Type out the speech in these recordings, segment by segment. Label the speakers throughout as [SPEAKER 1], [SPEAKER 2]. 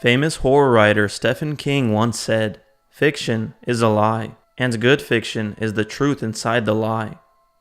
[SPEAKER 1] Famous horror writer Stephen King once said, "Fiction is a lie, and good fiction is the truth inside the lie."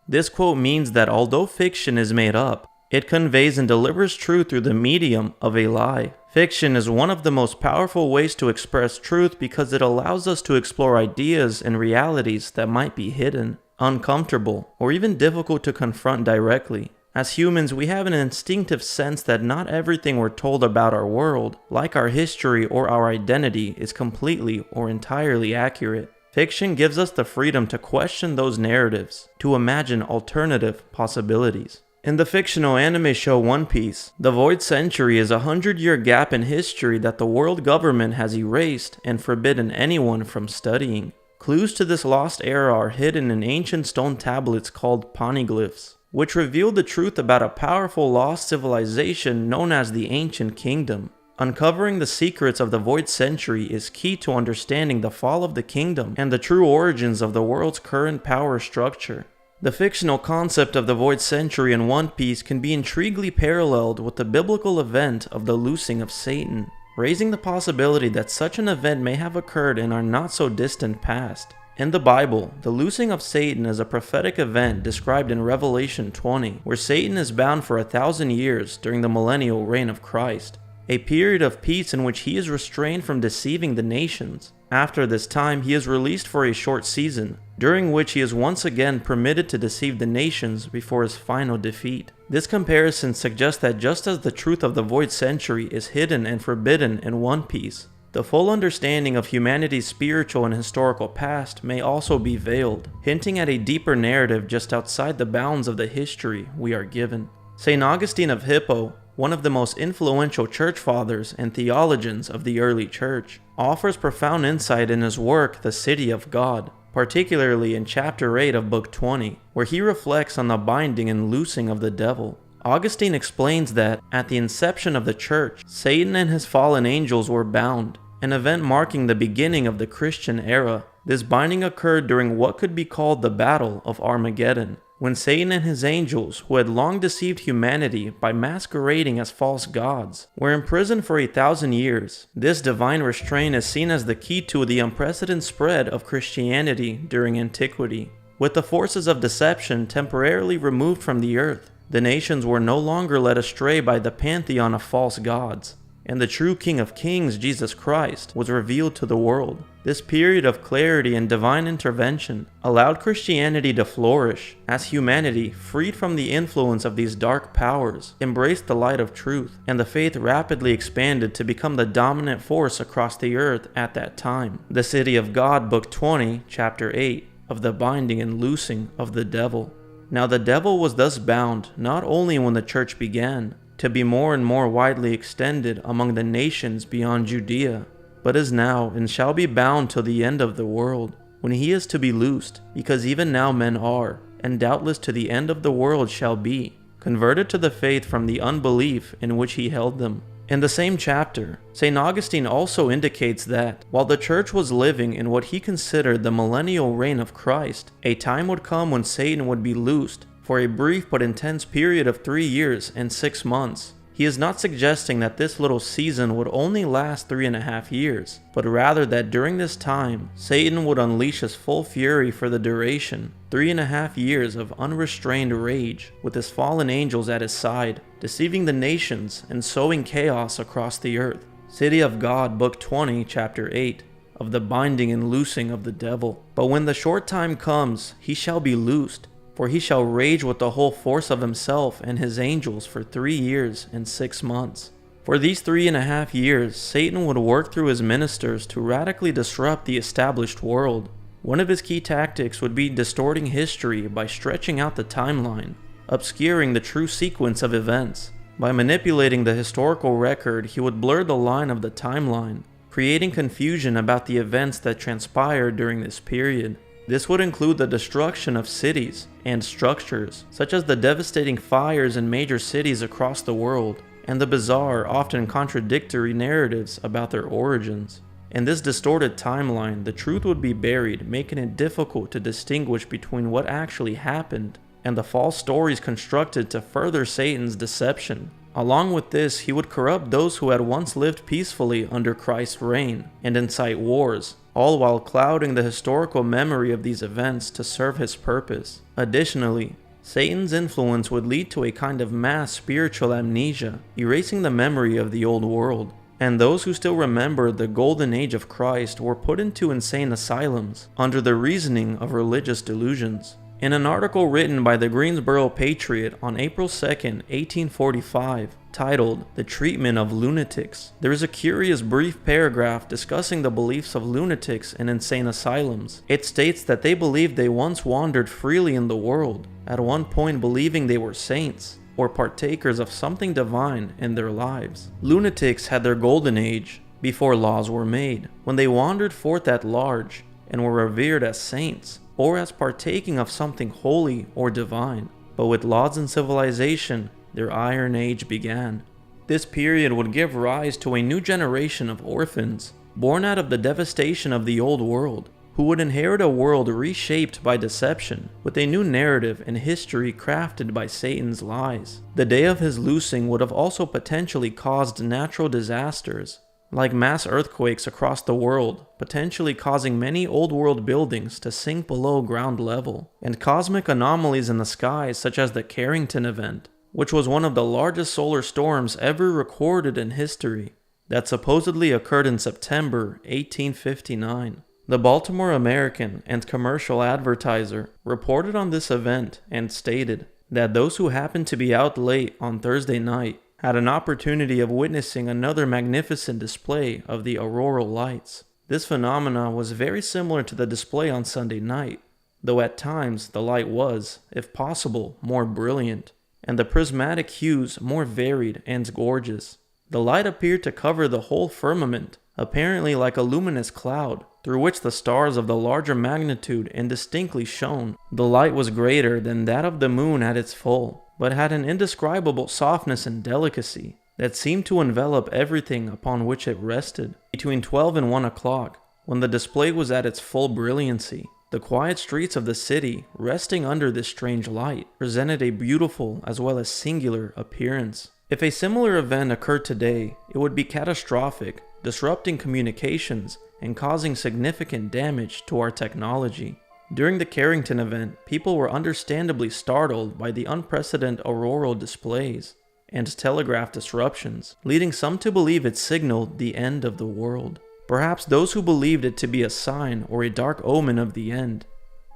[SPEAKER 1] This quote means that although fiction is made up, it conveys and delivers truth through the medium of a lie. Fiction is one of the most powerful ways to express truth because it allows us to explore ideas and realities that might be hidden, uncomfortable, or even difficult to confront directly. As humans, we have an instinctive sense that not everything we're told about our world, like our history or our identity, is completely or entirely accurate. Fiction gives us the freedom to question those narratives, to imagine alternative possibilities. In the fictional anime show One Piece, the Void Century is a 100-year gap in history that the world government has erased and forbidden anyone from studying. Clues to this lost era are hidden in ancient stone tablets called poneglyphs, which reveal the truth about a powerful lost civilization known as the Ancient Kingdom. Uncovering the secrets of the Void Century is key to understanding the fall of the kingdom and the true origins of the world's current power structure. The fictional concept of the Void Century in One Piece can be intriguingly paralleled with the biblical event of the loosing of Satan, raising the possibility that such an event may have occurred in our not-so-distant past. In the Bible, the loosing of Satan is a prophetic event described in Revelation 20, where Satan is bound for 1,000 years during the Millennial Reign of Christ, a period of peace in which he is restrained from deceiving the nations. After this time, he is released for a short season, during which he is once again permitted to deceive the nations before his final defeat. This comparison suggests that just as the truth of the Void Century is hidden and forbidden in One Piece, the full understanding of humanity's spiritual and historical past may also be veiled, hinting at a deeper narrative just outside the bounds of the history we are given. St. Augustine of Hippo, one of the most influential church fathers and theologians of the early church, offers profound insight in his work, The City of God, particularly in chapter 8 of book 20, where he reflects on the binding and loosing of the devil. Augustine explains that, at the inception of the church, Satan and his fallen angels were bound, an event marking the beginning of the Christian era. This binding occurred during what could be called the Battle of Armageddon, when Satan and his angels, who had long deceived humanity by masquerading as false gods, were imprisoned for 1,000 years. This divine restraint is seen as the key to the unprecedented spread of Christianity during antiquity. With the forces of deception temporarily removed from the earth, the nations were no longer led astray by the pantheon of false gods, and the true King of Kings, Jesus Christ, was revealed to the world. This period of clarity and divine intervention allowed Christianity to flourish, as humanity, freed from the influence of these dark powers, embraced the light of truth, and the faith rapidly expanded to become the dominant force across the earth at that time. The City of God, book 20, chapter 8, of the binding and loosing of the devil. Now the devil was thus bound not only when the church began, to be more and more widely extended among the nations beyond Judea, but is now and shall be bound till the end of the world, when he is to be loosed, because even now men are, and doubtless to the end of the world shall be, converted to the faith from the unbelief in which he held them. In the same chapter, St. Augustine also indicates that, while the church was living in what he considered the millennial reign of Christ, a time would come when Satan would be loosed for a brief but intense period of 3 years and 6 months. He is not suggesting that this little season would only last 3.5 years, but rather that during this time, Satan would unleash his full fury for the duration, 3.5 years of unrestrained rage, with his fallen angels at his side, deceiving the nations and sowing chaos across the earth. City of God, book 20, chapter 8, of the binding and loosing of the devil. But when the short time comes, he shall be loosed, for he shall rage with the whole force of himself and his angels for 3 years and 6 months. For these 3.5 years, Satan would work through his ministers to radically disrupt the established world. One of his key tactics would be distorting history by stretching out the timeline, obscuring the true sequence of events. By manipulating the historical record, he would blur the line of the timeline, creating confusion about the events that transpired during this period. This would include the destruction of cities and structures, such as the devastating fires in major cities across the world, and the bizarre, often contradictory narratives about their origins. In this distorted timeline, the truth would be buried, making it difficult to distinguish between what actually happened and the false stories constructed to further Satan's deception. Along with this, he would corrupt those who had once lived peacefully under Christ's reign and incite wars, all while clouding the historical memory of these events to serve his purpose. Additionally, Satan's influence would lead to a kind of mass spiritual amnesia, erasing the memory of the old world. And those who still remembered the golden age of Christ were put into insane asylums under the reasoning of religious delusions. In an article written by the Greensboro Patriot on April 2, 1845, titled "The Treatment of Lunatics," there is a curious brief paragraph discussing the beliefs of lunatics in insane asylums. It states that they believed they once wandered freely in the world, at one point believing they were saints, or partakers of something divine in their lives. Lunatics had their golden age, before laws were made, when they wandered forth at large, and were revered as saints, or as partaking of something holy or divine. But with laws and civilization, their iron age began. This period would give rise to a new generation of orphans, born out of the devastation of the old world, who would inherit a world reshaped by deception, with a new narrative and history crafted by Satan's lies. The day of his loosing would have also potentially caused natural disasters, like mass earthquakes across the world, potentially causing many old world buildings to sink below ground level, and cosmic anomalies in the skies such as the Carrington event, which was one of the largest solar storms ever recorded in history, that supposedly occurred in September 1859. The Baltimore American and Commercial Advertiser reported on this event and stated that those who happened to be out late on Thursday night had an opportunity of witnessing another magnificent display of the auroral lights. This phenomena was very similar to the display on Sunday night, though at times the light was, if possible, more brilliant, and the prismatic hues more varied and gorgeous. The light appeared to cover the whole firmament, apparently like a luminous cloud, through which the stars of the larger magnitude indistinctly shone. The light was greater than that of the moon at its full, but had an indescribable softness and delicacy that seemed to envelop everything upon which it rested. Between 12 and 1 o'clock, when the display was at its full brilliancy, the quiet streets of the city, resting under this strange light, presented a beautiful as well as singular appearance. If a similar event occurred today, it would be catastrophic, disrupting communications and causing significant damage to our technology. During the Carrington event, people were understandably startled by the unprecedented auroral displays and telegraph disruptions, leading some to believe it signaled the end of the world. Perhaps those who believed it to be a sign or a dark omen of the end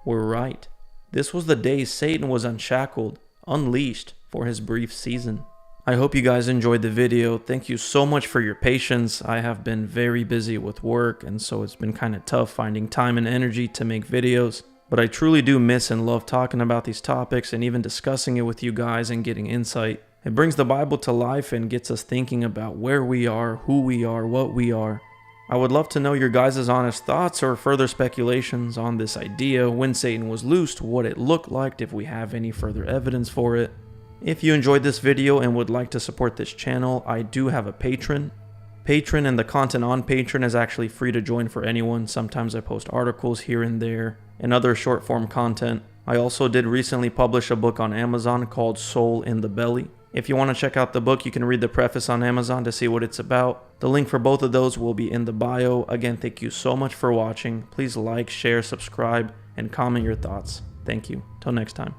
[SPEAKER 1] were right. This was the day Satan was unshackled, unleashed for his brief season. I hope you guys enjoyed the video. Thank you so much for your patience. I have been very busy with work, and so it's been kind of tough finding time and energy to make videos. But I truly do miss and love talking about these topics and even discussing it with you guys and getting insight. It brings the Bible to life and gets us thinking about where we are, who we are, what we are. I would love to know your guys' honest thoughts or further speculations on this idea, when Satan was loosed, what it looked like, if we have any further evidence for it. If you enjoyed this video and would like to support this channel, I do have a Patreon. Patreon and the content on Patreon is actually free to join for anyone. Sometimes I post articles here and there and other short form content. I also did recently publish a book on Amazon called Soul in the Belly. If you want to check out the book, you can read the preface on Amazon to see what it's about. The link for both of those will be in the bio. Again, thank you so much for watching. Please like, share, subscribe, and comment your thoughts. Thank you. Till next time.